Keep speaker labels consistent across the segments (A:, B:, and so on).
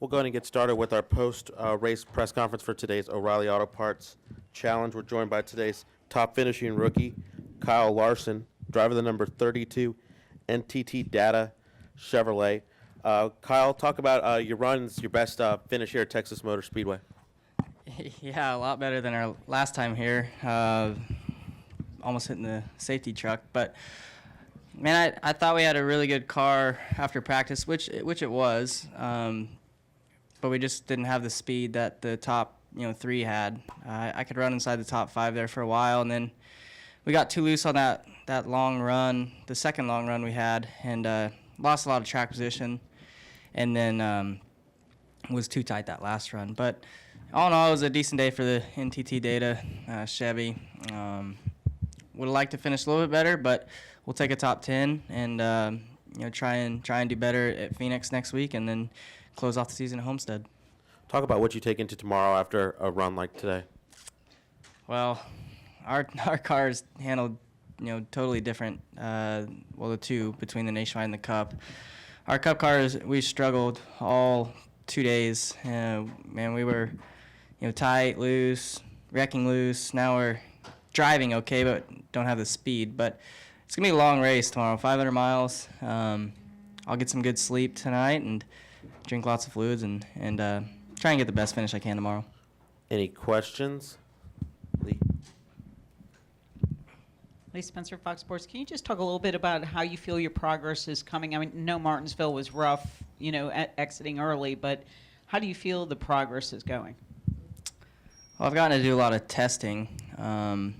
A: We'll go ahead and get started with our post-race press conference for today's O'Reilly Auto Parts Challenge. We're joined by today's top finishing rookie, Kyle Larson, driver of the number 32 NTT Data Chevrolet. Kyle, talk about your runs, your best finish here at Texas Motor Speedway.
B: Yeah, a lot better than our last time here. Almost hitting the safety truck, but man, I thought we had a really good car after practice, which it was. But we just didn't have the speed that the top three had. I could run inside the top five there for a while, and then we got too loose on that long run, the second long run we had, and lost a lot of track position, and then was too tight that last run. But all in all, it was a decent day for the NTT Data Chevy. Would have liked to finish a little bit better, but we'll take a top 10 and try and do better at Phoenix next week, and then close off the season at Homestead.
A: Talk about what you take into tomorrow after a run like today.
B: Well, our car is handled totally different. The two between the Nationwide and the Cup. Our Cup cars, we struggled all 2 days. Man, we were tight, loose, wrecking loose. Now we're driving okay, but don't have the speed. But it's gonna be a long race tomorrow, 500 miles. I'll get some good sleep tonight and drink lots of fluids and try and get the best finish I can tomorrow.
A: Any questions? Lee?
C: Lee Spencer, Fox Sports. Can you just talk a little bit about how you feel your progress is coming? I mean, no, Martinsville was rough, exiting early, but how do you feel the progress is going?
B: Well, I've gotten to do a lot of testing. I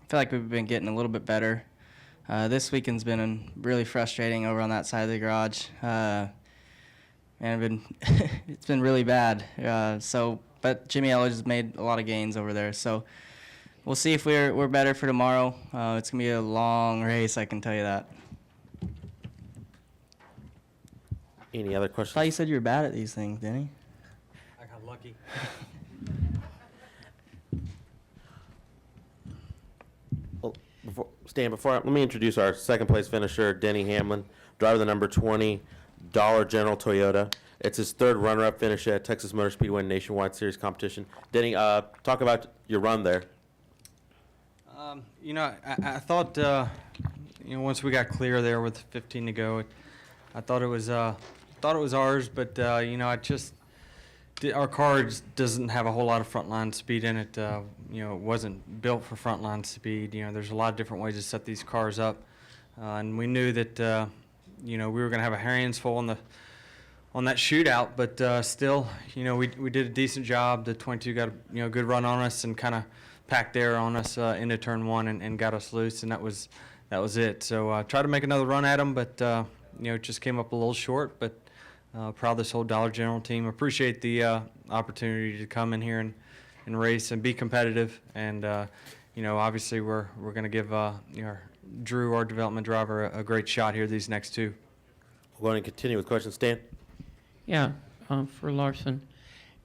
B: feel like we've been getting a little bit better. This weekend's been really frustrating over on that side of the garage. Man, it's been really bad. But Jimmy Elledge has made a lot of gains over there. So we'll see if we're better for tomorrow. It's gonna be a long race, I can tell you that.
A: Any other
B: I
A: questions?
B: thought you said you were bad at these things, didn't you?
D: I got lucky.
A: Well, let me introduce our second place finisher, Denny Hamlin, driver of the number 20 Dollar General Toyota. It's his third runner-up finish at Texas Motor Speedway Nationwide Series competition. Denny, talk about your run there.
D: I thought, once we got clear there with 15 to go, I thought it was ours, but our car doesn't have a whole lot of frontline speed in it. It wasn't built for frontline speed. There's a lot of different ways to set these cars up, and we knew that we were going to have a hands full on that shootout, but still, we did a decent job. The 22 got a good run on us and kind of packed air on us into turn one and got us loose, and that was it. So tried to make another run at them, but it just came up a little short. But proud of this whole Dollar General team. Appreciate the opportunity to come in here and race and be competitive. And obviously we're going to give Drew, our development driver, a great shot here these next two.
A: We're going to continue with questions. Stan?
E: Yeah, for Larson.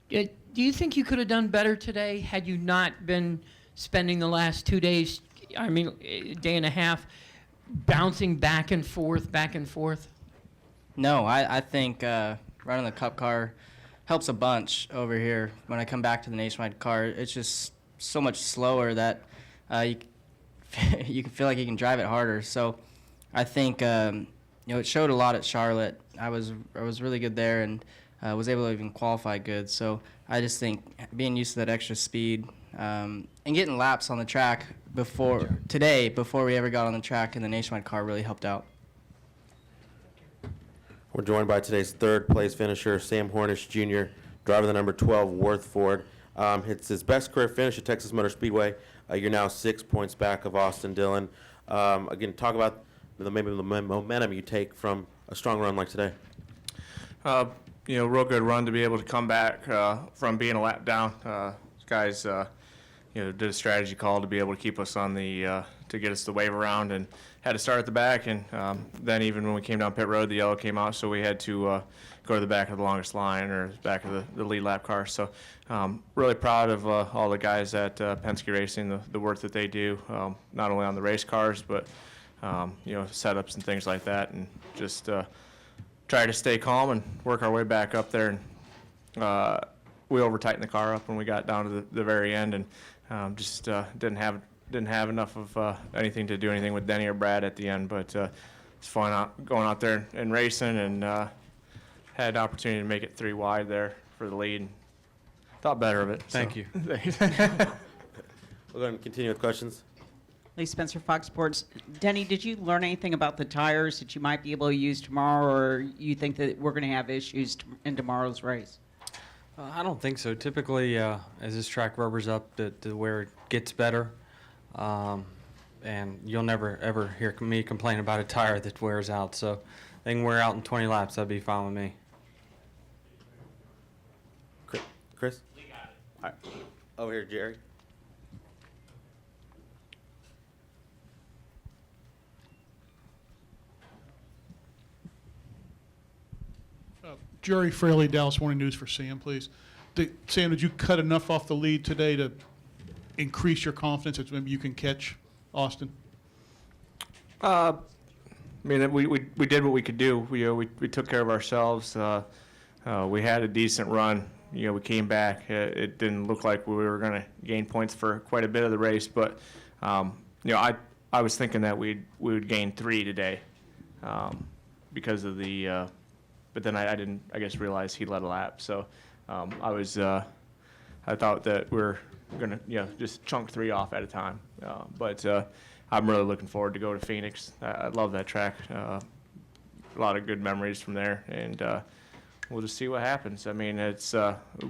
E: Do you think you could have done better today had you not been spending the last 2 days, a day and a half, bouncing back and forth?
B: No, I think running the Cup car helps a bunch over here. When I come back to the Nationwide car, it's just so much slower that you can feel like you can drive it harder. So I think it showed a lot at Charlotte. I was really good there and was able to even qualify good. So I just think being used to that extra speed and getting laps on the track before we ever got on the track in the Nationwide car really helped out.
A: We're joined by today's third place finisher, Sam Hornish Jr., driver of the number 12 Worth Ford. It's his best career finish at Texas Motor Speedway. You're now 6 points back of Austin Dillon. Again, talk about maybe the momentum you take from a strong run like today.
F: Real good run to be able to come back from being a lap down. Guys, did a strategy call to be able to keep us on the to get us the wave around, and had to start at the back. And then even when we came down pit road, the yellow came out, so we had to go to the back of the longest line or back of the lead lap car. So really proud of all the guys at Penske Racing, the work that they do, not only on the race cars, but setups and things like that, and just try to stay calm and work our way back up there and we over tightened the car up when we got down to the very end, and just didn't have enough of anything to do anything with Denny or Brad at the end. But it's fun going out there and racing, and had an opportunity to make it 3 wide there for the lead. Thought better of it.
D: Thank you.
A: We'll go ahead and continue with questions.
C: Lee Spencer, Fox Sports. Denny, did you learn anything about the tires that you might be able to use tomorrow, or you think that we're going to have issues in tomorrow's race?
D: I don't think so. Typically, as this track rubbers up to where it gets better, and you'll never ever hear me complain about a tire that wears out. So they can wear out in 20 laps. That'd be fine with me.
A: Chris? All right. Over here, Jerry.
G: Jerry Fraley, Dallas Morning News for Sam, please. Sam, did you cut enough off the lead today to increase your confidence that maybe you can catch Austin?
F: I mean, we did what we could do. We took care of ourselves. We had a decent run. We came back. It didn't look like we were going to gain points for quite a bit of the race, but I was thinking that we would gain 3 today because of the. But then I didn't, I guess, realize he led a lap. So I thought that we're gonna just chunk 3 off at a time. But I'm really looking forward to go to Phoenix. I love that track. A lot of good memories from there, and we'll just see what happens. I mean, it's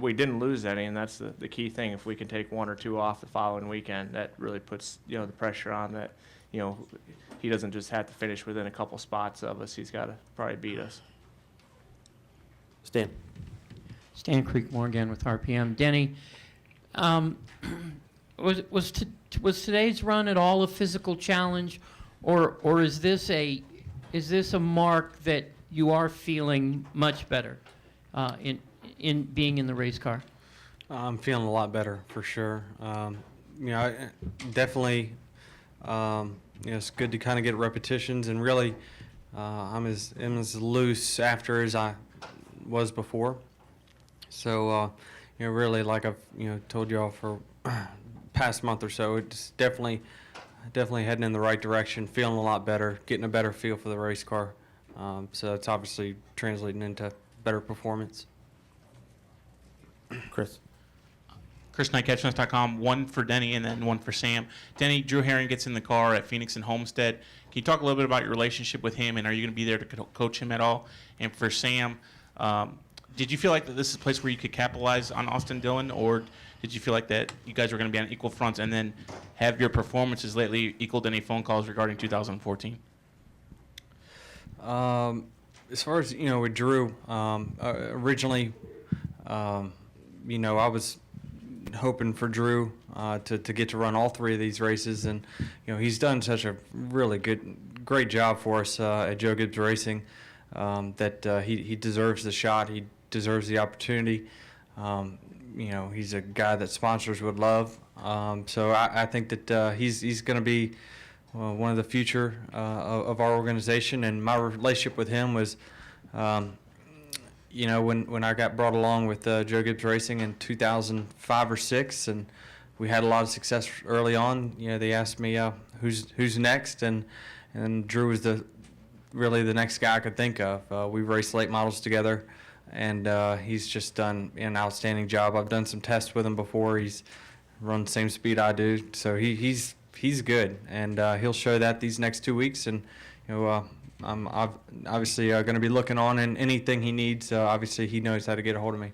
F: we didn't lose any, and that's the key thing. If we can take 1 or 2 off the following weekend, that really puts the pressure on that. He doesn't just have to finish within a couple spots of us. He's got to probably beat us.
E: Stan Creekmore again with RPM. Denny, was today's run at all a physical challenge, or is this a mark that you are feeling much better in being in the race car?
D: I'm feeling a lot better for sure. Definitely. It's good to kind of get repetitions, and really, I'm as loose after as I was before. So, really, like I've told you all for past month or so, it's definitely heading in the right direction, feeling a lot better, getting a better feel for the race car. So it's obviously translating into better performance.
A: Chris.
H: Chris Knight, CatchNuts.com, 1 for Denny and then 1 for Sam. Denny, Drew Herring gets in the car at Phoenix and Homestead. Can you talk a little bit about your relationship with him, and are you going to be there to coach him at all? And for Sam, did you feel like that this is a place where you could capitalize on Austin Dillon, or did you feel like that you guys were going to be on equal fronts, and then have your performances lately equaled any phone calls regarding 2014?
D: As far as with Drew, originally, I was hoping for Drew to get to run all 3 of these races, and he's done such a really great job for us at Joe Gibbs Racing that he deserves the shot. He deserves the opportunity. He's a guy that sponsors would love. So I think that he's going to be one of the future of our organization. And my relationship with him was, when I got brought along with Joe Gibbs Racing in 2005 or 6, and we had a lot of success early on. They asked me who's next, and Drew was really the next guy I could think of. We raced late models together, and he's just done an outstanding job. I've done some tests with him before. He's run the same speed I do, so he's good, and he'll show that these next 2 weeks. And I'm obviously going to be looking on, and anything he needs, obviously he knows how to get a hold of me.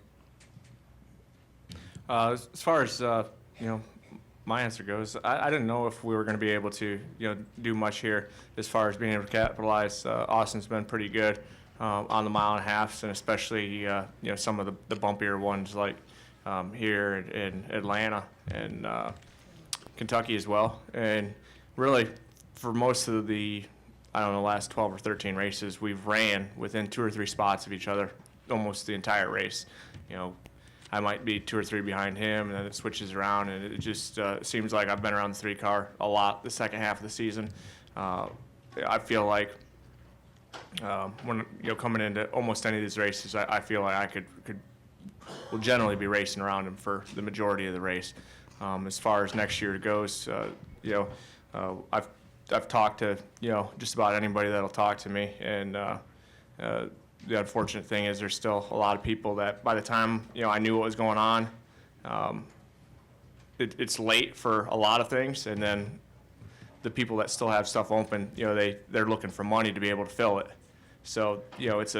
F: As far as my answer goes, I didn't know if we were going to be able to do much here as far as being able to capitalize. Austin's been pretty good on the 1.5 miles, and especially some of the bumpier ones like here in Atlanta and Kentucky as well. And really, for most of the last 12 or 13 races, we've ran within 2 or 3 spots of each other almost the entire race. I might be 2 or 3 behind him, and then it switches around, and it just seems like I've been around the 3 car a lot the second half of the season. I feel like when coming into almost any of these races, I feel like I could will generally be racing around him for the majority of the race. As far as next year goes, I've talked to just about anybody that'll talk to me, and the unfortunate thing is there's still a lot of people that by the time I knew what was going on, it's late for a lot of things, and then the people that still have stuff open, they're looking for money to be able to fill it. So that's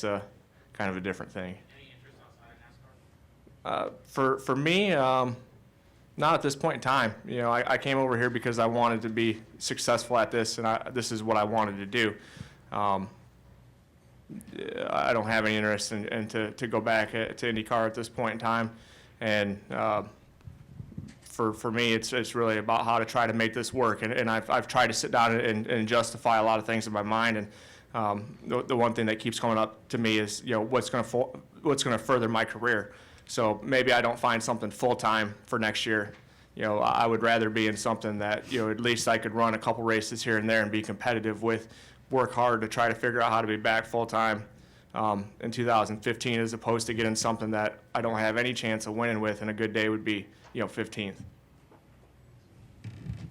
F: kind of a different thing.
H: Any interest outside of NASCAR?
F: For me, not at this point in time. I came over here because I wanted to be successful at this, and this is what I wanted to do. I don't have any interest in to go back to IndyCar at this point in time, and for me, it's really about how to try to make this work, and I've tried to sit down and justify a lot of things in my mind, and the one thing that keeps coming up to me is what's going to further my career. So maybe I don't find something full-time for next year. I would rather be in something that at least I could run a couple races here and there and be competitive with, work hard to try to figure out how to be back full-time in 2015, as opposed to getting something that I don't have any chance of winning with, and a good day would be 15th.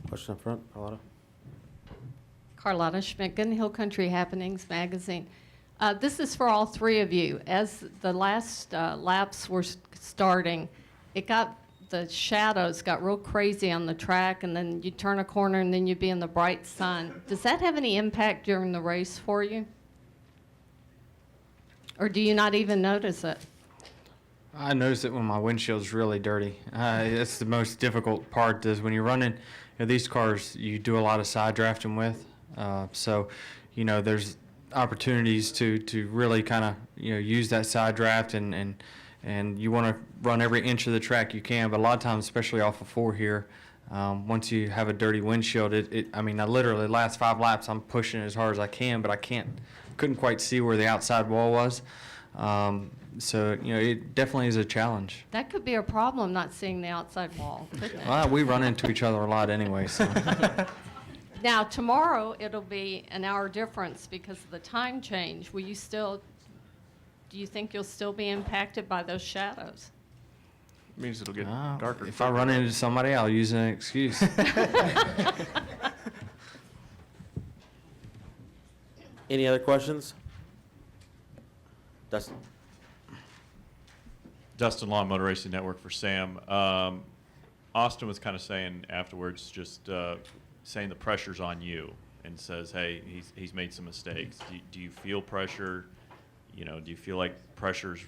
A: Question up front, Carlotta.
I: Carlotta Schmicken, Hill Country Happenings Magazine. This is for all three of you. As the last laps were starting, the shadows got real crazy on the track, and then you turn a corner and then you'd be in the bright sun. Does that have any impact during the race for you? Or do you not even notice it?
D: I notice it when my windshield's really dirty. That's the most difficult part, is when you're running these cars, you do a lot of side drafting with. So there's opportunities to really kind of use that side draft, and you want to run every inch of the track you can. But a lot of times, especially off of 4 here, once you have a dirty windshield, I literally the last 5 laps I'm pushing as hard as I can, but couldn't quite see where the outside wall was. So it definitely is a challenge.
I: That could be a problem, not seeing the outside wall, couldn't it?
D: Well, we run into each other a lot anyway, so.
I: Now, tomorrow, it'll be an hour difference because of the time change. Do you think you'll still be impacted by those shadows?
F: It means it'll get darker.
D: If I run into somebody, I'll use an excuse.
A: Any other questions? Dustin.
J: Dustin Law, Motor Racing Network for Sam. Austin was kind of saying afterwards, just saying the pressure's on you, and says, hey, he's made some mistakes. Do you feel pressure? Do you feel like pressure's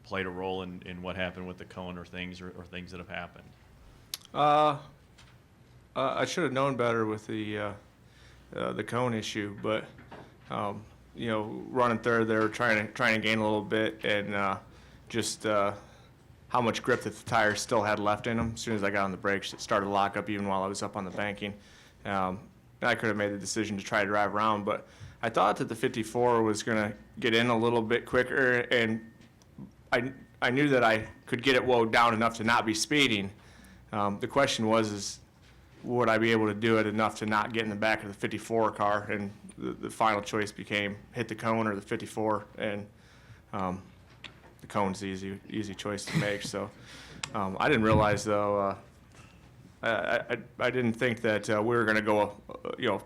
J: played a role in what happened with the cone or things that have happened?
F: I should have known better with the cone issue, but running third there, trying to gain a little bit, and just how much grip that the tires still had left in them. As soon as I got on the brakes, it started to lock up even while I was up on the banking. I could have made the decision to try to drive around, but I thought that the 54 was going to get in a little bit quicker, and I knew that I could get it wound down enough to not be speeding. The question was, would I be able to do it enough to not get in the back of the 54 car? And the final choice became hit the cone or the 54, and the cone's the easy choice to make. So I didn't realize, though, I didn't think that we were going to go,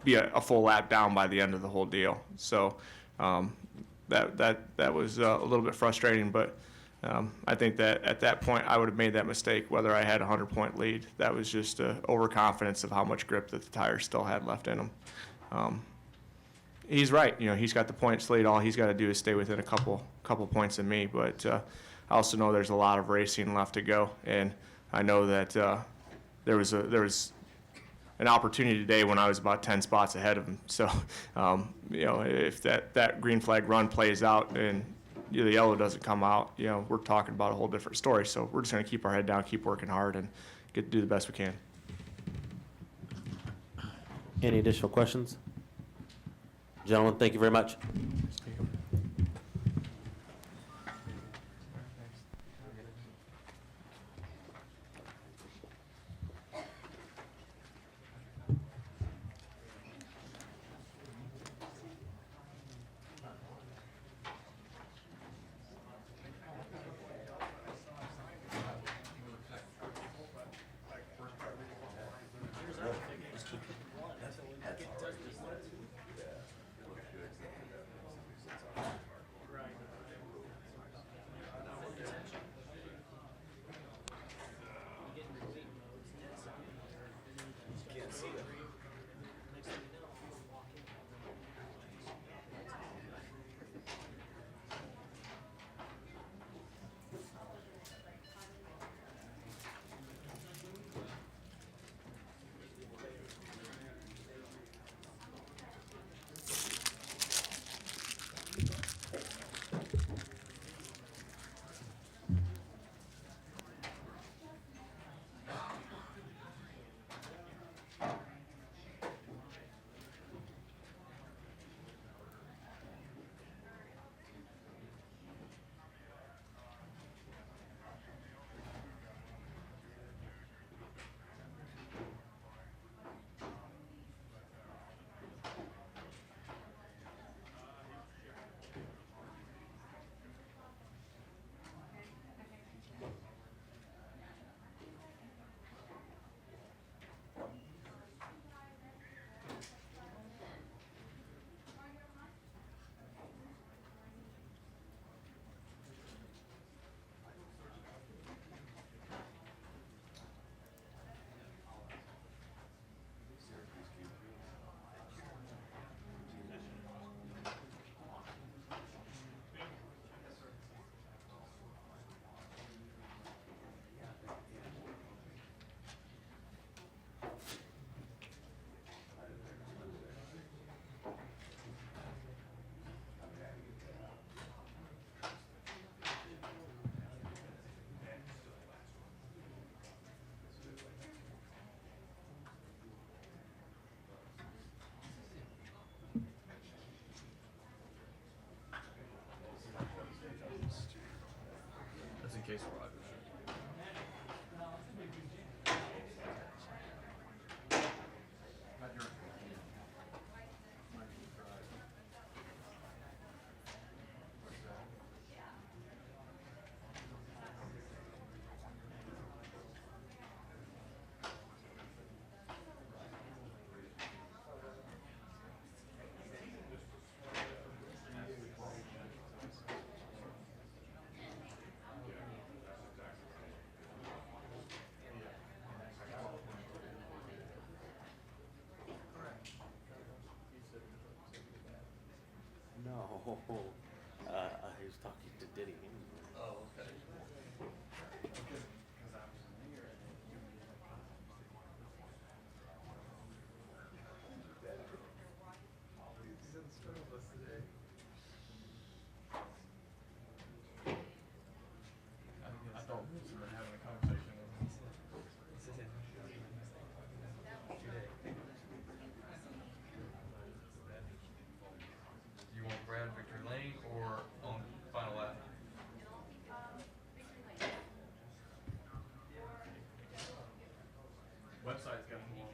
F: be a full lap down by the end of the whole deal. So that was a little bit frustrating, but I think that at that point I would have made that mistake whether I had a 100-point lead. That was just overconfidence of how much grip that the tires still had left in them. He's right. He's got the points lead. All he's got to do is stay within a couple points of me. But I also know there's a lot of racing left to go, and I know that there was an opportunity today when I was about 10 spots ahead of him. So if that green flag run plays out and the yellow doesn't come out, we're talking about a whole different story. So we're just going to keep our head down, keep working hard, and get to do the best we can.
A: Any additional questions? Gentlemen, thank you very much.
F: Chase Rogers.
A: No, he was talking to Diddy.
F: Oh, okay. I thought we were having a conversation with him.
K: Do you want Brad Victory Lane or on final lap?
F: Website's got more.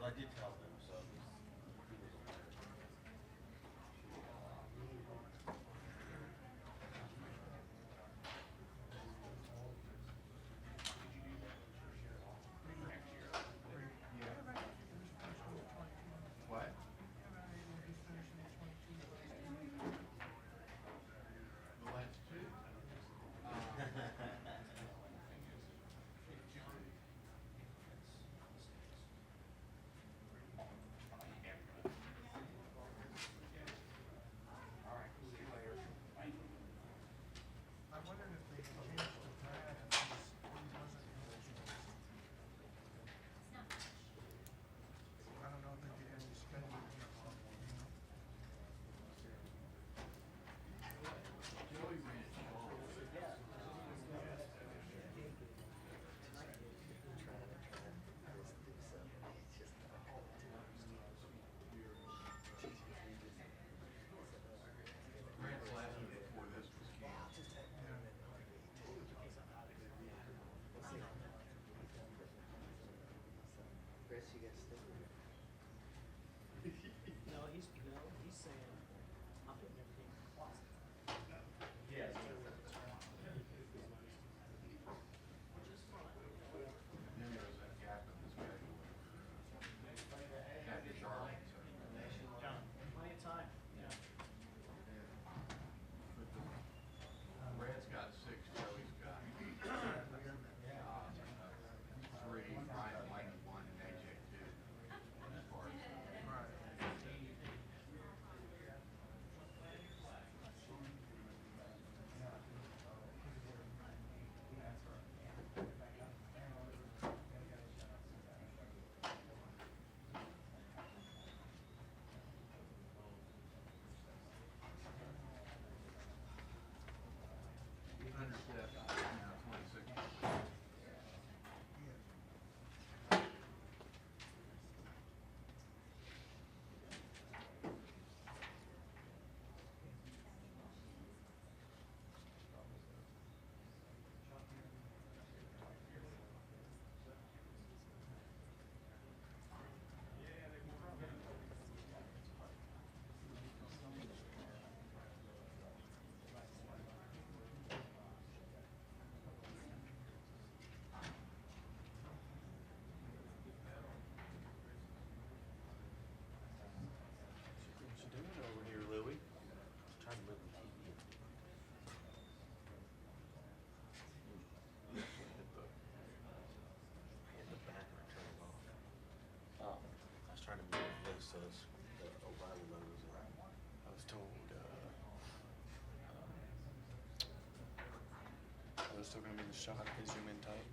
A: I did tell them, so.
F: What? The last two?
L: I wondered if they changed the brand because he wasn't eligible. I don't know if they did any spending or something, you know?
F: Grant's last one before this was canceled.
M: Chris, you guys stay with No, he's saying, I'm putting everything in the closet.
F: Yes. Then there was that gap in the schedule. After Charlotte.
M: John, plenty of time, yeah.
F: Brad's got 6, Joey's got 3, Ryan White 1, and AJ 2.
A: says that O'Reilly logos in.
F: I was told, are they still gonna be in the shot if they zoom in tight?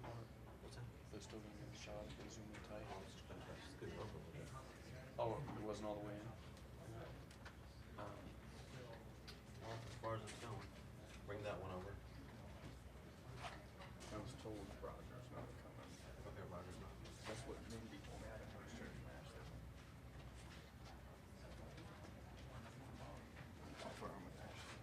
A: What's that?
F: They're still gonna be in the shot if they zoom in tight?
A: Oh, it's just it's a good logo with that.
F: Oh, it wasn't all the way in?
A: Well, as far as it's going, bring that one over.
F: I was told Roger's not coming.
A: Okay, Roger's not.
F: That's what Mindy told me. I didn't know his church master. Confirm with Ashley.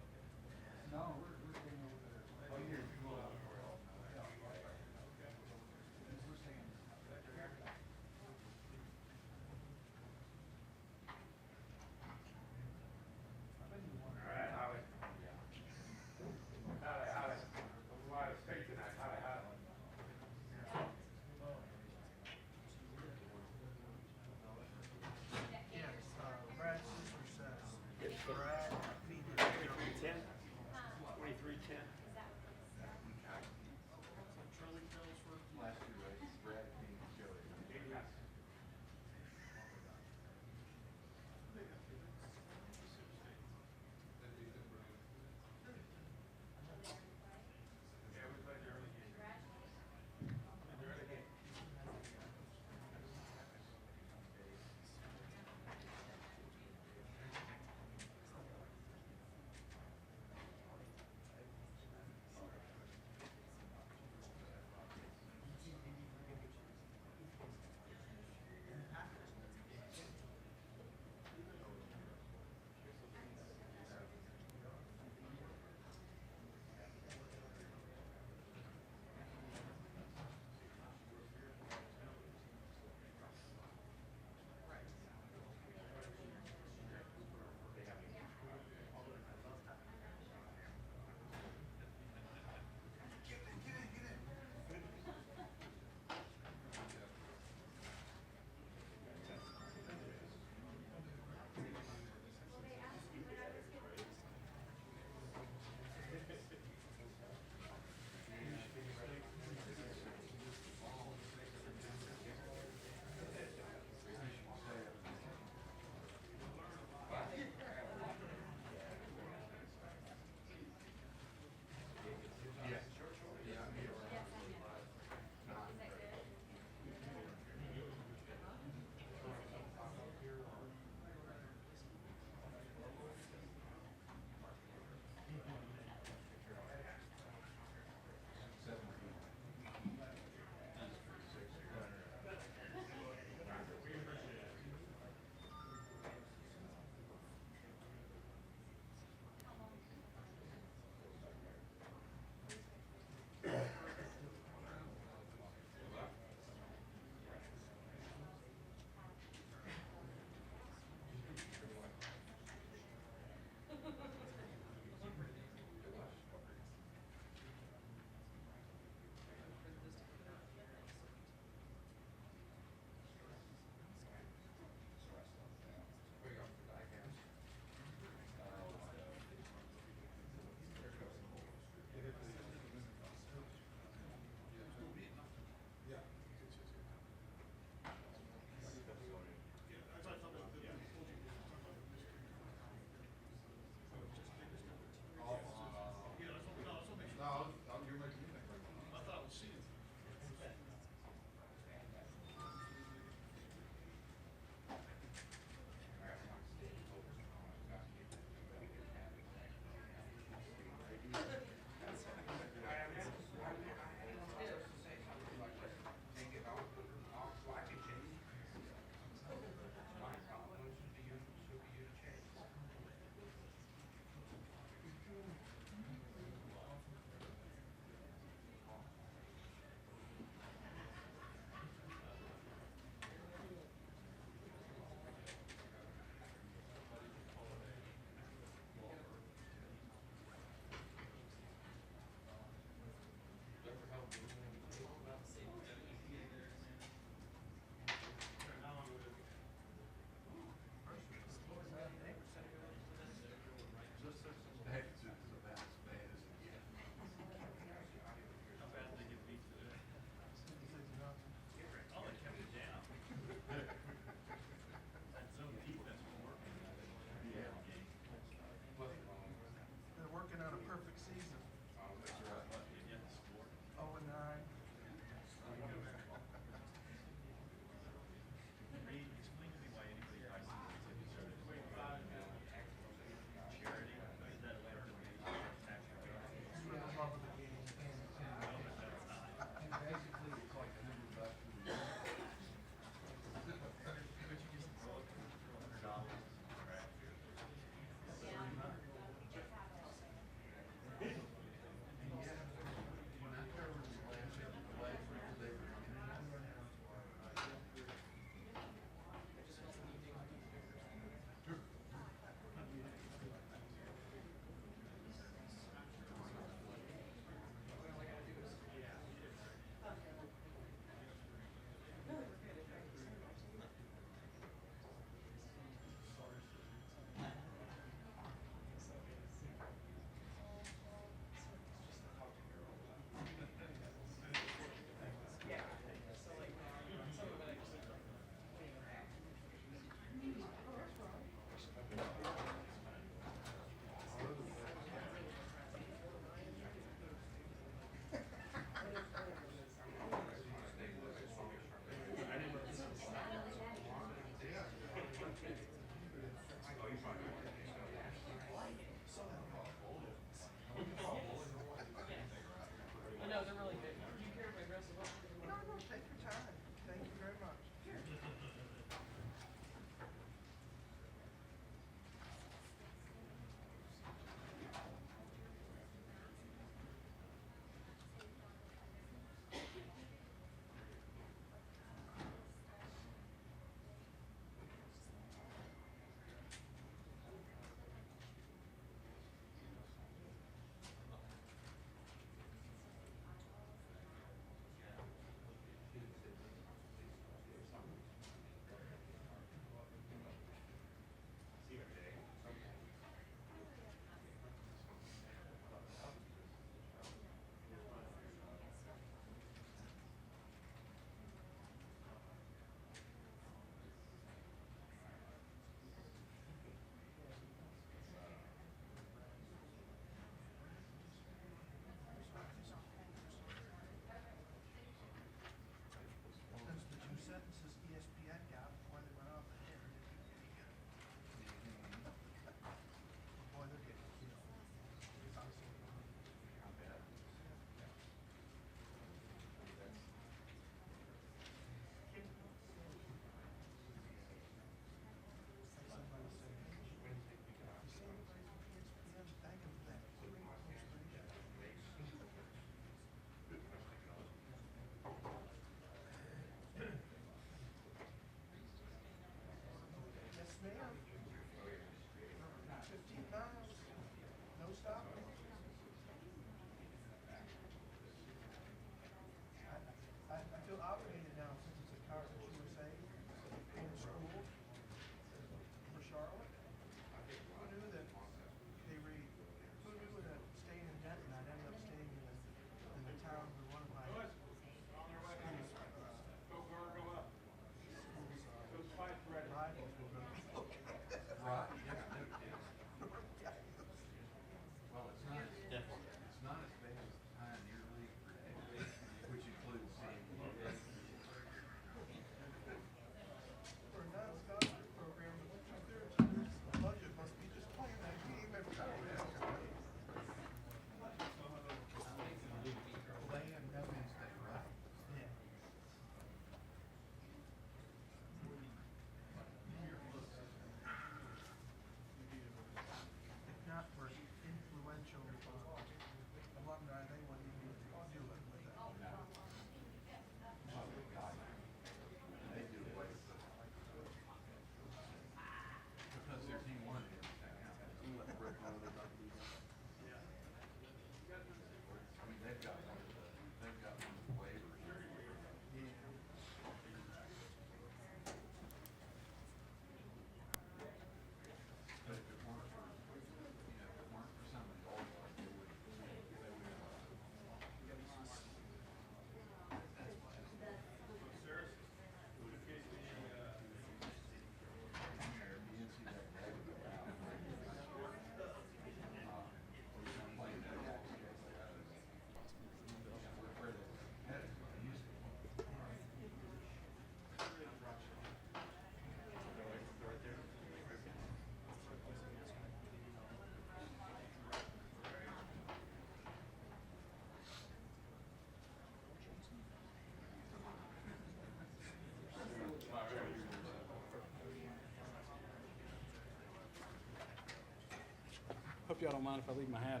L: y'all don't mind if I leave my hat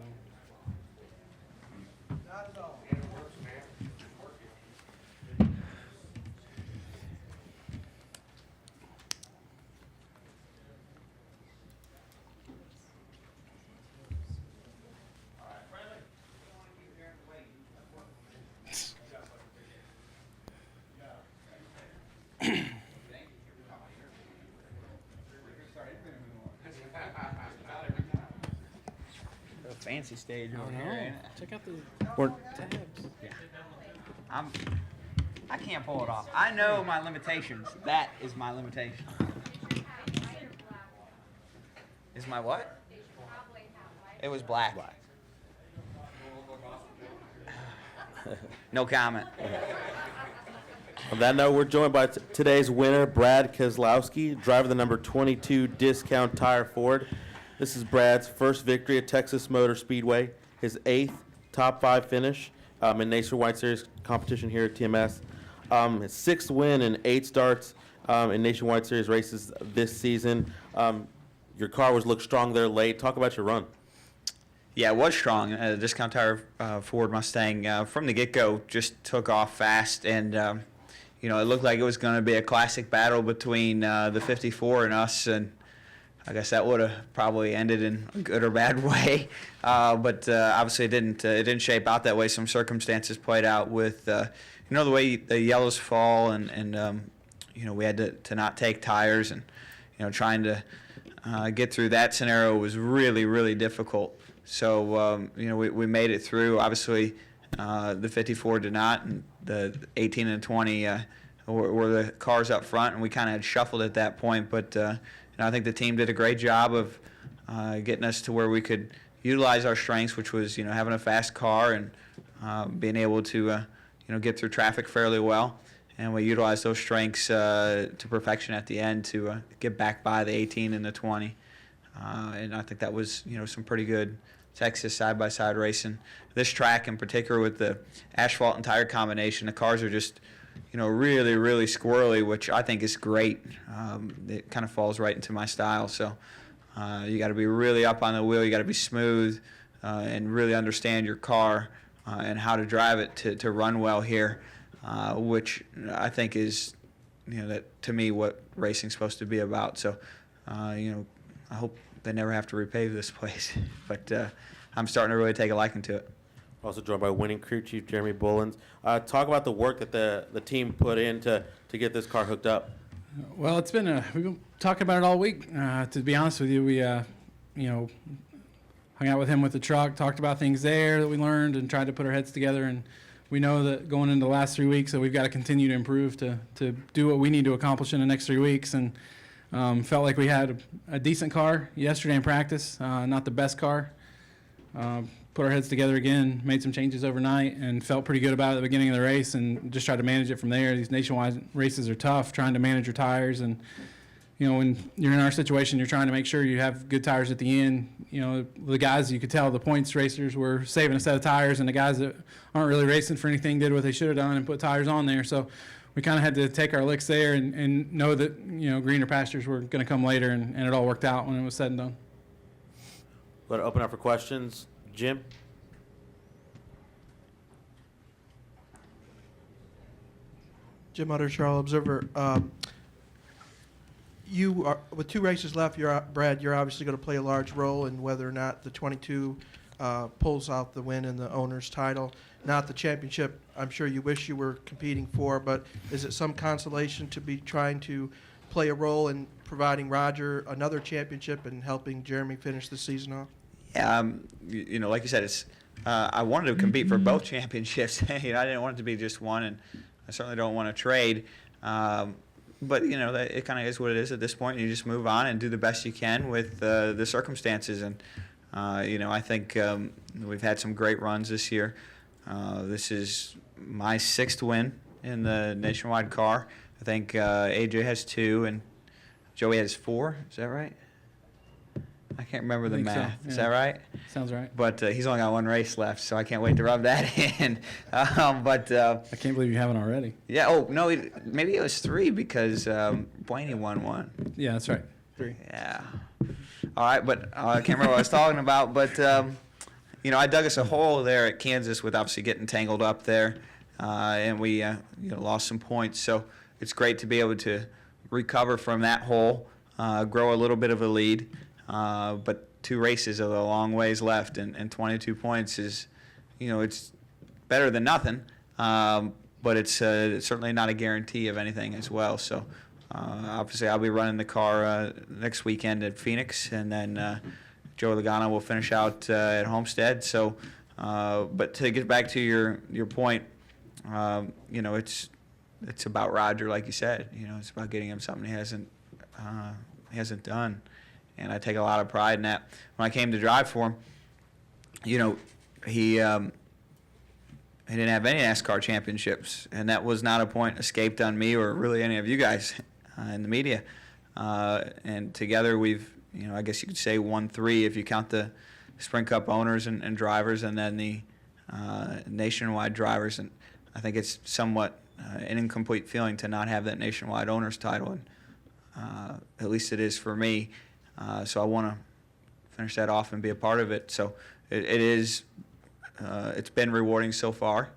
L: on.
M: Not at all.
N: Fancy stage over
L: I
N: here,
L: know.
N: ain't it?
L: Check out the
N: Or-
L: tabs.
N: I can't pull it off. I know my limitations. That is my limitation. Is my what? It was black. No comment.
A: On that note, we're joined by today's winner, Brad Keselowski, driver of the number 22 Discount Tire Ford. This is Brad's first victory at Texas Motor Speedway, his 8th top 5 finish in Nationwide Series competition here at TMS. His 6th win and 8 starts in Nationwide Series races this season. Your car looked strong there late. Talk about your run.
N: Yeah, it was strong. The Discount Tire Ford Mustang from the get-go just took off fast, and it looked like it was going to be a classic battle between the 54 and us, and I guess that would have probably ended in a good or bad way, but obviously it didn't shape out that way. Some circumstances played out with the way the yellows fall, and we had to not take tires, and trying to get through that scenario was really, really difficult. So we made it through. Obviously, the 54 did not, and the 18 and 20 were the cars up front, and we kind of had shuffled at that point, but. I think the team did a great job of getting us to where we could utilize our strengths, which was having a fast car and being able to get through traffic fairly well. And we utilized those strengths to perfection at the end to get back by the 18 and the 20. And I think that was some pretty good Texas side-by-side racing. This track in particular with the asphalt and tire combination, the cars are just really, really squirrely, which I think is great. It kind of falls right into my style. So you got to be really up on the wheel. You got to be smooth and really understand your car and how to drive it to run well here, which I think is, that to me what racing's supposed to be about. So, I hope they never have to repave this place. But I'm starting to really take a liking to it.
A: Also joined by winning crew chief Jeremy Bullins. Talk about the work that the team put in to get this car hooked up.
L: Well, we've been talking about it all week. To be honest with you, we hung out with him with the truck, talked about things there that we learned, and tried to put our heads together. And we know that going into the last 3 weeks that we've got to continue to improve to do what we need to accomplish in the next 3 weeks. And felt like we had a decent car yesterday in practice, not the best car. Put our heads together again, made some changes overnight, and felt pretty good about it at the beginning of the race, and just tried to manage it from there. These nationwide races are tough, trying to manage your tires, and when you're in our situation, you're trying to make sure you have good tires at the end. The guys, you could tell the points racers were saving a set of tires, and the guys that aren't really racing for anything did what they should have done and put tires on there. So we kind of had to take our licks there and know that greener pastures were going to come later, and it all worked out when it was said and done.
A: Let it open up for questions. Jim?
O: Jim Utter, Charlotte Observer. You are, with 2 races left, Brad, you're obviously going to play a large role in whether or not the 22 pulls out the win in the owner's title. Not the championship I'm sure you wish you were competing for, but is it some consolation to be trying to play a role in providing Roger another championship and helping Jeremy finish the season off?
N: Yeah, like you said, it's I wanted to compete for both championships. I didn't want it to be just one, and I certainly don't want to trade. But it kind of is what it is at this point. You just move on and do the best you can with the circumstances. And I think we've had some great runs this year. This is my 6th win in the nationwide car. I think AJ has 2 and Joey has 4. Is that right? I can't remember the math.
L: So, yeah.
N: Is that right?
L: Sounds right.
N: But he's only got 1 race left, so I can't wait to rub that in.
L: I can't believe you haven't already.
N: Yeah. Oh no, maybe it was 3 because Blaney won 1.
L: Yeah, that's right. 3.
N: Yeah. All right, but I can't remember what I was talking about. But I dug us a hole there at Kansas with obviously getting tangled up there, and we lost some points. So it's great to be able to recover from that hole, grow a little bit of a lead. But 2 races are a long ways left, and 22 points is, it's better than nothing. But it's certainly not a guarantee of anything as well. So obviously I'll be running the car next weekend at Phoenix, and then Joe Logano will finish out at Homestead. So, but to get back to your point, it's about Roger, like you said. It's about getting him something he hasn't done, and I take a lot of pride in that. When I came to drive for him, he didn't have any NASCAR championships, and that was not a point escaped on me or really any of you guys in the media. And together we've, I guess you could say won 3 if you count the Sprint Cup owners and drivers, and then the nationwide drivers. And I think it's somewhat an incomplete feeling to not have that nationwide owners title, and at least it is for me. So I want to finish that off and be a part of it. So it is. It's been rewarding so far.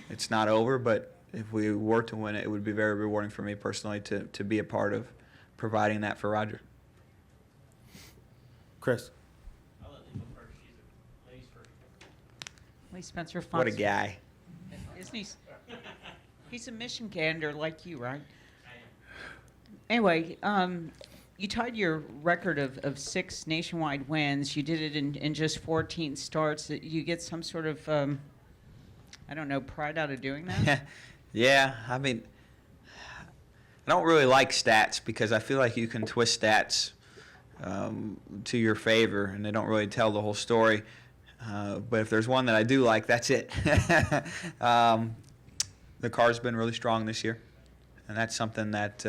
N: It's not over, but if we were to win it, it would be very rewarding for me personally to be a part of providing that for Roger.
A: Chris.
M: I'll let Lee go first. Ladies first.
C: Lee Spencer,
N: What a
C: Fox.
N: guy.
C: Isn't he? He's a mission gander like you, right? Anyway, you tied your record of 6 nationwide wins. You did it in just 14 starts. You get some sort of, I don't know, pride out of doing that?
N: Yeah, I mean, I don't really like stats because I feel like you can twist stats to your favor, and they don't really tell the whole story. But if there's one that I do like, that's it. The car's been really strong this year, and that's something that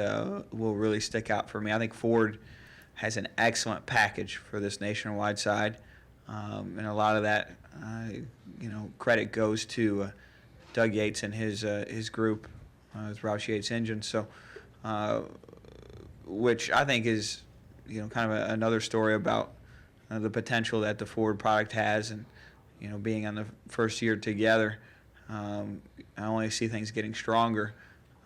N: will really stick out for me. I think Ford has an excellent package for this nationwide side, and a lot of that, credit goes to Doug Yates and his group, his Roush Yates engine. So, which I think is, kind of another story about the potential that the Ford product has, and being on the first year together, I only see things getting stronger.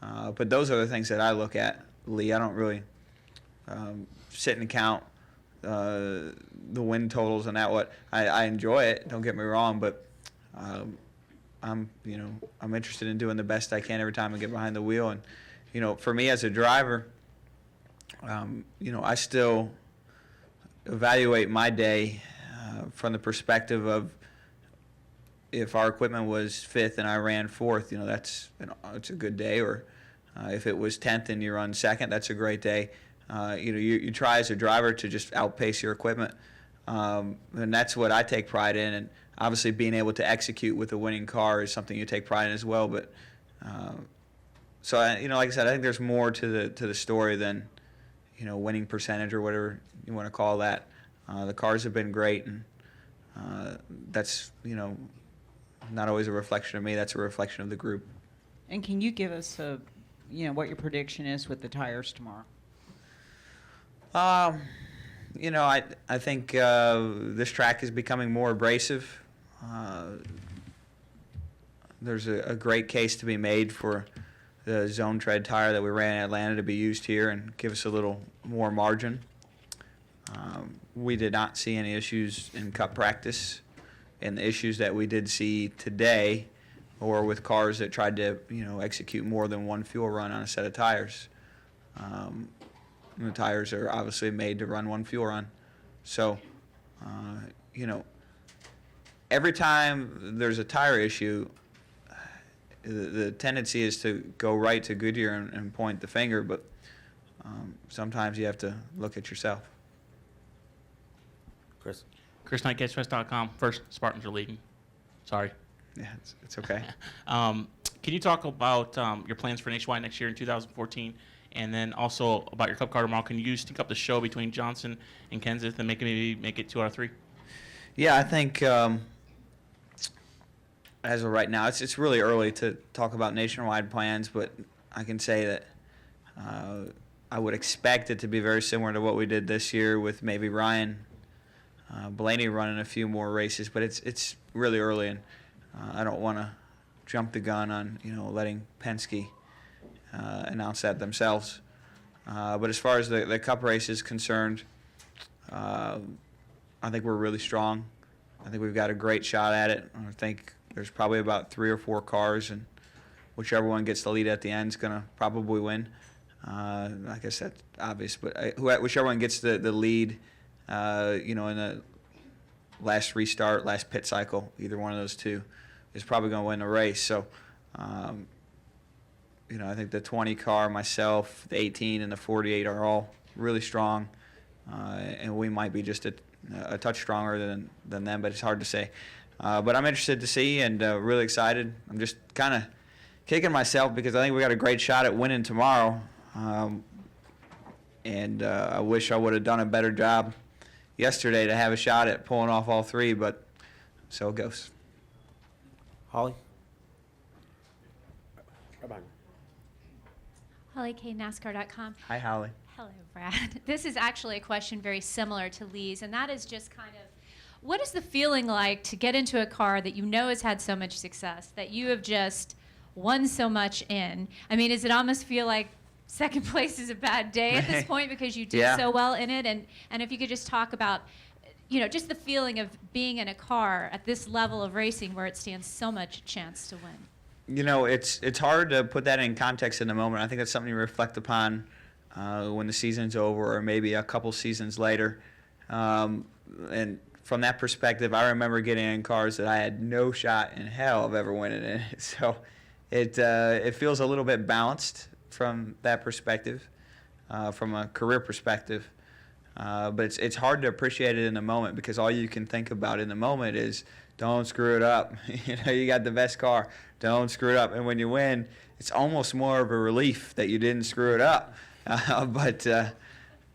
N: But those are the things that I look at, Lee. I don't really sit and count the win totals and that. I enjoy it. Don't get me wrong, but I'm interested in doing the best I can every time I get behind the wheel. And for me as a driver, I still evaluate my day from the perspective of, if our equipment was 5th and I ran 4th, it's a good day. Or if it was 10th and you run 2nd, that's a great day. You try as a driver to just outpace your equipment, and that's what I take pride in. And obviously, being able to execute with a winning car is something you take pride in as well. But so like I said, I think there's more to the story than winning percentage or whatever you want to call that. The cars have been great, and that's not always a reflection of me. That's a reflection of the group.
C: And can you give us what your prediction is with the tires tomorrow?
N: I think this track is becoming more abrasive. There's a great case to be made for the zone tread tire that we ran in Atlanta to be used here and give us a little more margin. We did not see any issues in Cup practice, and the issues that we did see today or with cars that tried to execute more than one fuel run on a set of tires. The tires are obviously made to run one fuel run. So, every time there's a tire issue, the tendency is to go right to Goodyear and point the finger, but sometimes you have to look at yourself.
A: Chris.
H: ChrisKnightCatchFest.com. First, Spartans are leading. Sorry.
N: Yeah, it's okay.
H: Can you talk about your plans for Nationwide next year in 2014, and then also about your Cup car tomorrow? Can you sync up the show between Johnson and Kenseth and maybe make it 2 out of 3?
N: Yeah, I think as of right now, it's really early to talk about nationwide plans, but I can say that I would expect it to be very similar to what we did this year with maybe Ryan Blaney running a few more races, but it's really early, and I don't want to jump the gun on letting Penske announce that themselves. But as far as the Cup race is concerned, I think we're really strong. I think we've got a great shot at it. I think there's probably about 3 or 4 cars, and whichever one gets the lead at the end is going to probably win. Like I said, obvious, but whichever one gets the lead, in the last restart, last pit cycle, either one of those two is probably going to win the race. So, I think the 20 car, myself, the 18, and the 48 are all really strong, and we might be just a touch stronger than them, but it's hard to say. But I'm interested to see and really excited. I'm just kind of kicking myself because I think we got a great shot at winning tomorrow. And I wish I would have done a better job yesterday to have a shot at pulling off all 3, but so it goes.
A: Holly?
P: Holly K, NASCAR.com.
N: Hi, Holly.
P: Hello, Brad. This is actually a question very similar to Lee's, and that is just kind of, what is the feeling like to get into a car that you know has had so much success, that you have just won so much in? I mean, does it almost feel like second place is a bad day at this point because you did so well in it? And if you could just talk about, just the feeling of being in a car at this level of racing where it stands so much chance to win.
N: It's hard to put that in context in the moment. I think that's something you reflect upon when the season's over or maybe a couple seasons later. And from that perspective, I remember getting in cars that I had no shot in hell of ever winning in. So it feels a little bit balanced from that perspective, from a career perspective. But it's hard to appreciate it in the moment because all you can think about in the moment is don't screw it up. You got the best car. Don't screw it up. And when you win, it's almost more of a relief that you didn't screw it up. But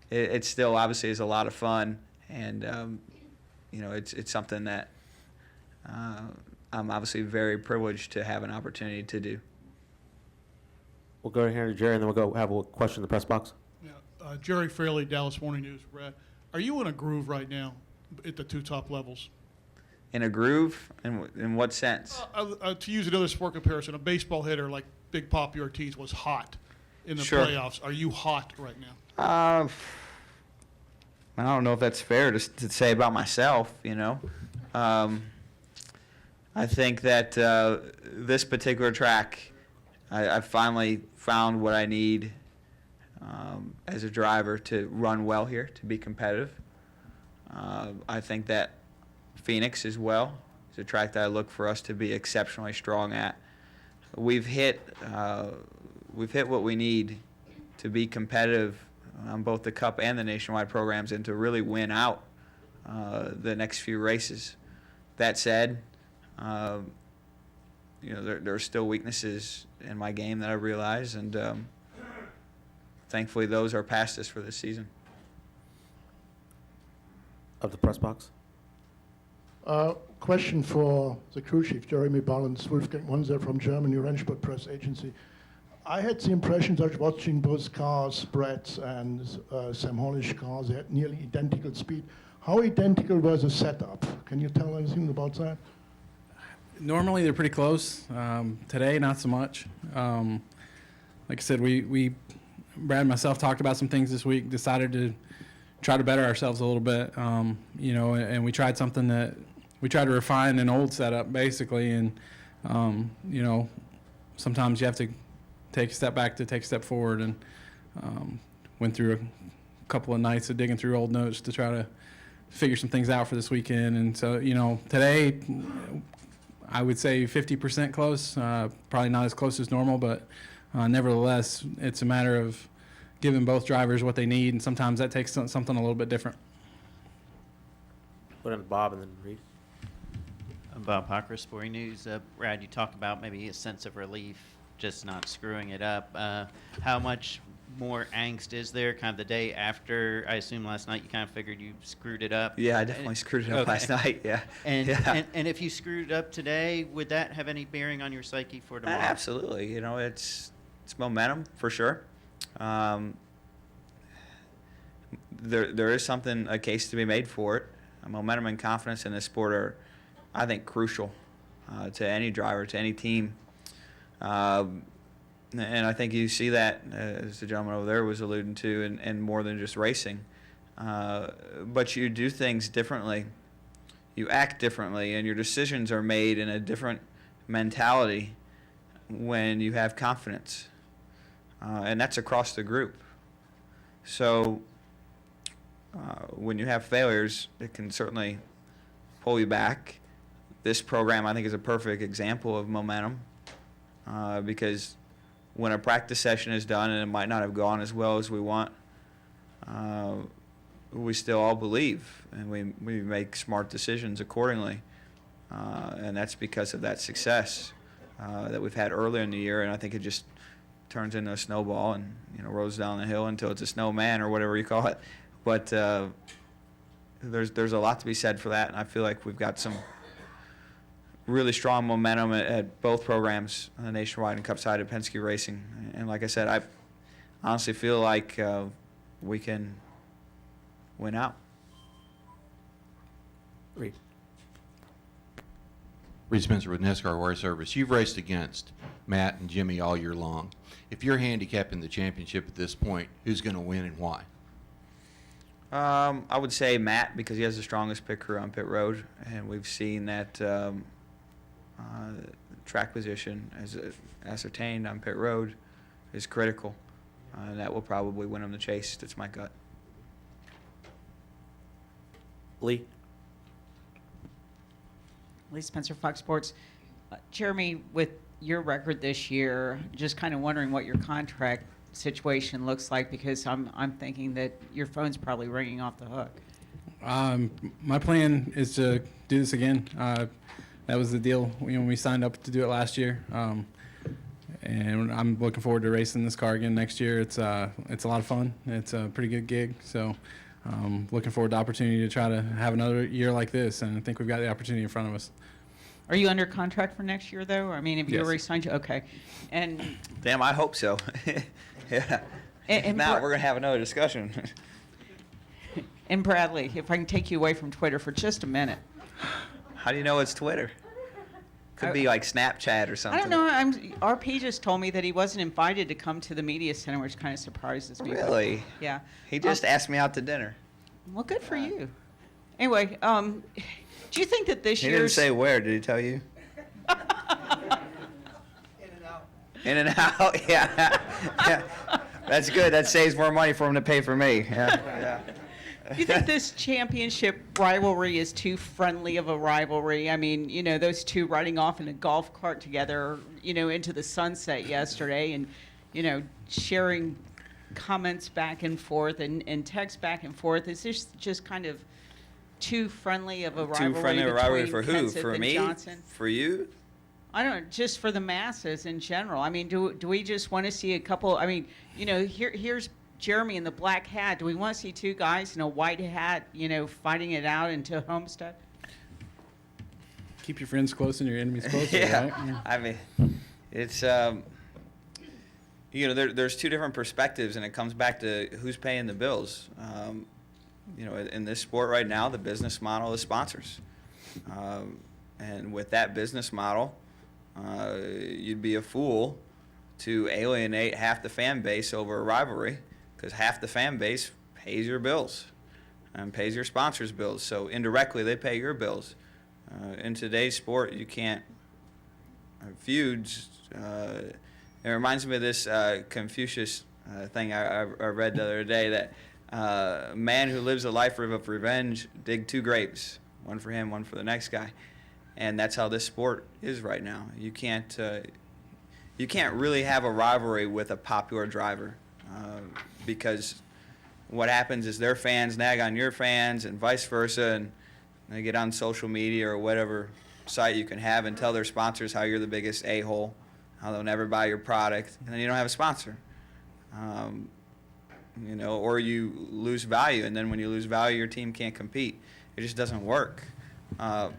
N: it still obviously is a lot of fun. And, it's something that I'm obviously very privileged to have an opportunity to do.
A: We'll go ahead to Jerry, and then we'll go have a question in the press box.
G: Yeah, Jerry Fraley, Dallas Morning News. Brad, are you in a groove right now at the 2 top levels?
N: In a groove? In what sense?
G: To use another sport comparison, a baseball hitter like Big Papi Ortiz was hot in the
N: Sure.
G: playoffs. Are you hot right now?
N: I don't know if that's fair to say about myself, I think that this particular track, I finally found what I need as a driver to run well here, to be competitive. I think that Phoenix as well is a track that I look for us to be exceptionally strong at. We've hit what we need to be competitive on both the Cup and the nationwide programs and to really win out the next few races. That said, there are still weaknesses in my game that I realize, and thankfully those are past us for this season.
A: Of the press box.
Q: Question for the crew chief, Jeremy Ballens, Wolfgang Monser from Germany, Rennsport Press Agency. I had the impression that watching both cars, Brett's and Sam Hornish cars, they had nearly identical speed. How identical was the setup? Can you tell anything about that?
L: Normally they're pretty close. Today, not so much. Like I said, we Brad and myself talked about some things this week, decided to try to better ourselves a little bit, and we tried something that we tried to refine an old setup, basically, and, sometimes you have to take a step back to take a step forward, and went through a couple of nights of digging through old notes to try to figure some things out for this weekend. And so, today I would say 50% close, probably not as close as normal, but nevertheless, it's a matter of giving both drivers what they need, and sometimes that takes something a little bit different.
A: Put in Bob and then Reed.
R: I'm Bob Hocker, Sporting News. Brad, you talk about maybe a sense of relief, just not screwing it up. How much more angst is there kind of the day after? I assume last night you kind of figured you screwed it up.
N: Yeah, I definitely screwed it up last night, yeah.
R: And if you screwed it up today, would that have any bearing on your psyche for tomorrow?
N: Absolutely. It's momentum for sure. there is a case to be made for it. Momentum and confidence in this sport are, I think, crucial to any driver, to any team. And I think you see that, as the gentleman over there was alluding to, in more than just racing. But you do things differently. You act differently, and your decisions are made in a different mentality when you have confidence. And that's across the group. So when you have failures, it can certainly pull you back. This program, I think, is a perfect example of momentum because when a practice session is done and it might not have gone as well as we want, we still all believe, and we make smart decisions accordingly. And that's because of that success that we've had earlier in the year, and I think it just turns into a snowball and rolls down the hill until it's a snowman or whatever you call it. But there's a lot to be said for that, and I feel like we've got some really strong momentum at both programs, Nationwide and Cup side at Penske Racing. And like I said, I honestly feel like we can win out.
A: Great.
S: Reed Spencer with NASCAR Wire Service. You've raced against Matt and Jimmy all year long. If you're handicapping the championship at this point, who's going to win and why?
N: I would say Matt, because he has the strongest pit crew on pit road, and we've seen that track position as ascertained on pit road is critical. And that will probably win him the chase. That's my gut.
A: Lee?
C: Lee Spencer, Fox Sports. Jeremy, with your record this year, just kind of wondering what your contract situation looks like, because I'm thinking that your phone's probably ringing off the hook.
L: My plan is to do this again. That was the deal when we signed up to do it last year. And I'm looking forward to racing this car again next year. It's a lot of fun. It's a pretty good gig. So looking forward to the opportunity to try to have another year like this. And I think we've got the opportunity in front of us.
C: Are you under contract for next year, though? I mean, have you
L: Yes.
C: already signed? Okay. And
N: Damn, I hope so. Yeah.
C: And
N: Now
C: Bra-
N: we're going to have another discussion.
C: and Bradley, if I can take you away from Twitter for just a minute.
N: How do you know it's Twitter? Could be like Snapchat or something.
C: I don't know. RP just told me that he wasn't invited to come to the media center, which kind of surprises me. but-
N: Really?
C: Yeah.
N: He just asked me out to dinner.
C: Well, good for you. Anyway, do you think that this
N: He
C: year's...
N: didn't say where. Did he tell you? In and out. Yeah. Yeah. That's good. That saves more money for him to pay for me. Yeah.
C: Do you think this championship rivalry is too friendly of a rivalry? I mean, those two riding off in a golf cart together, into the sunset yesterday and, sharing comments back and forth and text back and forth. Is this just kind of too friendly of a rivalry?
N: Too friendly of a rivalry for who?
C: Kenseth
N: For
C: and
N: me?
C: Johnson?
N: For you?
C: I don't know, just for the masses in general. I mean, do we just want to see a couple? I mean, here's Jeremy in the black hat. Do we want to see two guys in a white hat, fighting it out into Homestead?
L: Keep your friends close and your enemies closer,
N: Yeah.
L: right? Yeah.
N: I mean, it's there's two different perspectives, and it comes back to who's paying the bills. In this sport right now, the business model is sponsors, and with that business model, you'd be a fool to alienate half the fan base over a rivalry, because half the fan base pays your bills and pays your sponsors' bills. So indirectly, they pay your bills. In today's sport, you can't feuds. It reminds me of this Confucius thing I read the other day, that a man who lives a life of revenge dig two graves, one for him, one for the next guy. And that's how this sport is right now. You can't really have a rivalry with a popular driver, because what happens is their fans nag on your fans and vice versa, and they get on social media or whatever site you can have and tell their sponsors how you're the biggest a-hole, how they'll never buy your product, and then you don't have a sponsor. Or you lose value, and then when you lose value, your team can't compete. It just doesn't work.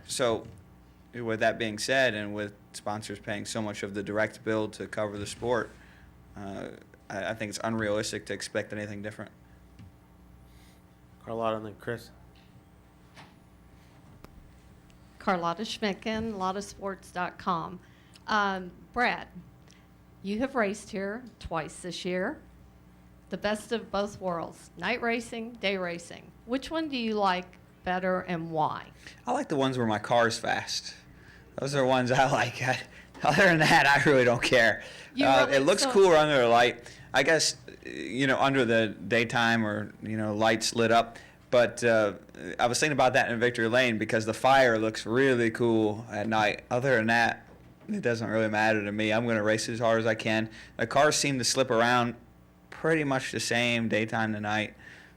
N: So with that being said, and with sponsors paying so much of the direct bill to cover the sport, I think it's unrealistic to expect anything different.
A: Carlotta and then Chris.
I: Carlotta Schmicken, lottasports.com. Brad, you have raced here twice this year. The best of both worlds, night racing, day racing. Which one do you like better and why?
N: I like the ones where my car's fast. Those are the ones I like. Other than that, I really don't care. It looks cooler under the light. I guess, under the daytime or, lights lit up. But I was thinking about that in Victory Lane because the fire looks really cool at night. Other than that, it doesn't really matter to me. I'm going to race as hard as I can. The cars seem to slip around pretty much the same daytime to night.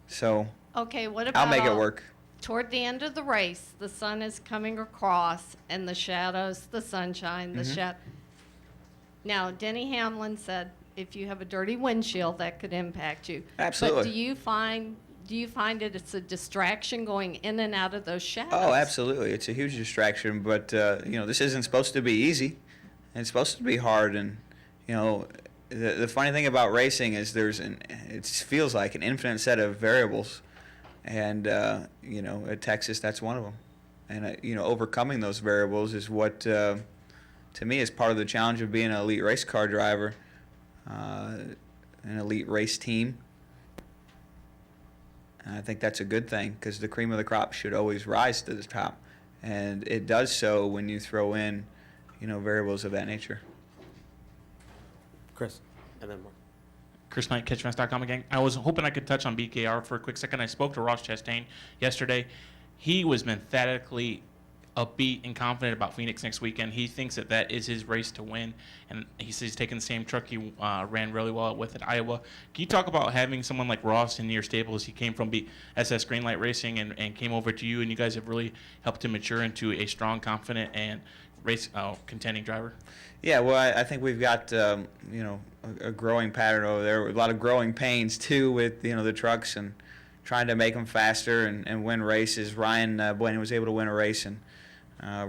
N: So
I: Okay, what about
N: I'll make it work.
I: Toward the end of the race, the sun is coming across and the shadows, the sunshine, the shadow. Now, Denny Hamlin said if you have a dirty windshield, that could impact you.
N: Absolutely.
I: But do you find it's a distraction going in and out of those shadows?
N: Oh, absolutely. It's a huge distraction, but this isn't supposed to be easy. It's supposed to be hard, and the funny thing about racing is it feels like an infinite set of variables, and at Texas that's one of them, and overcoming those variables is what to me is part of the challenge of being an elite race car driver, an elite race team. And I think that's a good thing because the cream of the crop should always rise to the top, and it does so when you throw in variables of that nature.
A: Chris, and then Mark.
H: Chris Knight, catchfence.com again. I was hoping I could touch on BKR for a quick second. I spoke to Ross Chastain yesterday. He was emphatically upbeat and confident about Phoenix next weekend. He thinks that is his race to win, and he says he's taking the same truck he ran really well with at Iowa. Can you talk about having someone like Ross in your stables? He came from SS Greenlight Racing and came over to you, and you guys have really helped him mature into a strong, confident, and race contending driver.
N: Yeah, well, I think we've got a growing pattern over there. A lot of growing pains too with the trucks and trying to make them faster and win races. Ryan Blaney was able to win a race, and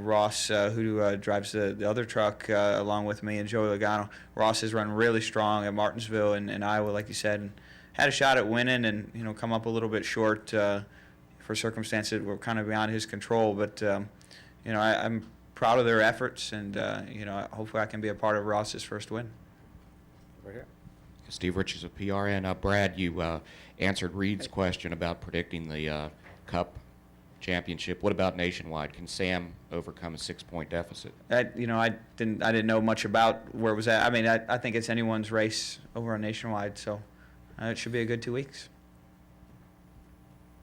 N: Ross, who drives the other truck along with me, and Joey Logano. Ross has run really strong at Martinsville and Iowa, like you said, and had a shot at winning and come up a little bit short for circumstances that were kind of beyond his control. But I'm proud of their efforts, and hopefully I can be a part of Ross's first win.
A: Right here.
T: Steve Richards of PRN. Brad, you answered Reed's question about predicting the Cup championship. What about nationwide? Can Sam overcome a 6-point deficit?
N: I didn't know much about where it was at. I mean, I think it's anyone's race over on nationwide, so it should be a good 2 weeks.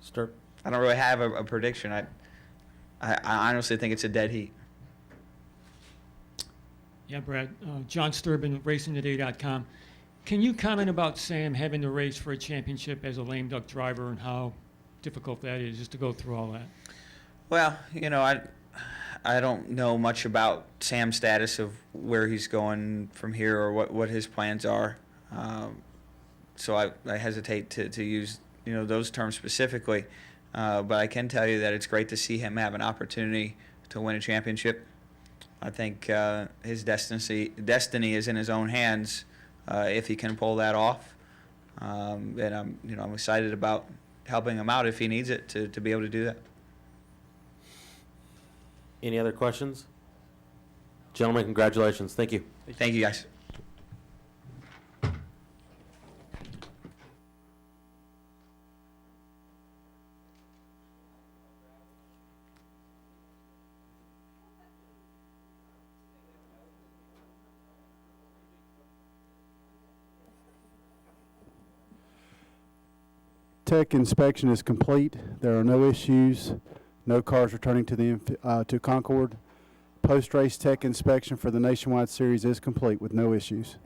A: Sturp.
N: I don't really have a prediction. I honestly think it's a dead heat.
U: Yeah, Brad. John Sturbin, RacingToday.com. Can you comment about Sam having to race for a championship as a lame duck driver and how difficult that is just to go through all that?
N: Well, I don't know much about Sam's status of where he's going from here or what his plans are. So I hesitate to use those terms specifically. But I can tell you that it's great to see him have an opportunity to win a championship. I think his destiny is in his own hands if he can pull that off. And I'm excited about helping him out if he needs it to be able to do that.
A: Any other questions? Gentlemen, congratulations. Thank you.
N: Thank you, guys.
V: Tech inspection is complete. There are no issues. No cars returning to Concord. Post-race tech inspection for the Nationwide Series is complete with no issues.